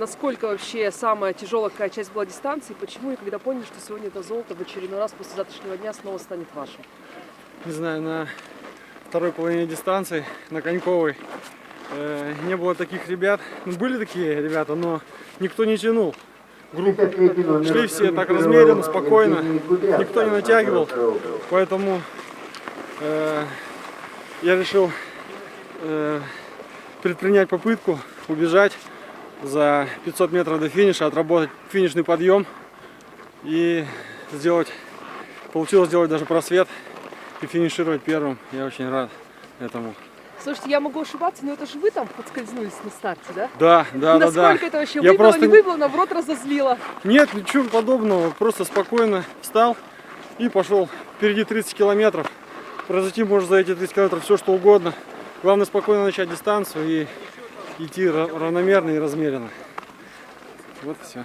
Насколько вообще самая тяжелая какая часть была дистанции? Почему и когда поняли, что сегодня это золото в очередной раз после завтрашнего дня снова станет вашим? Не знаю, на второй половине дистанции, на Коньковой, не было таких ребят. Ну, были такие ребята, но никто не тянул группу. Шли все так размеренно, спокойно, никто не натягивал. Поэтому я решил предпринять попытку убежать за 500 метров до финиша, отработать финишный подъем и получилось сделать даже просвет и финишировать первым. Я очень рад этому. Слушайте, я могу ошибаться, но это же вы там подскользнулись на старте, да? Да. Насколько это вообще выбило, не выбило, наоборот разозлило? Нет, ничего подобного, просто спокойно встал и пошел. Впереди 30 километров, произойти может за эти 30 километров все что угодно. Главное спокойно начать дистанцию и идти равномерно и размеренно. Вот и все.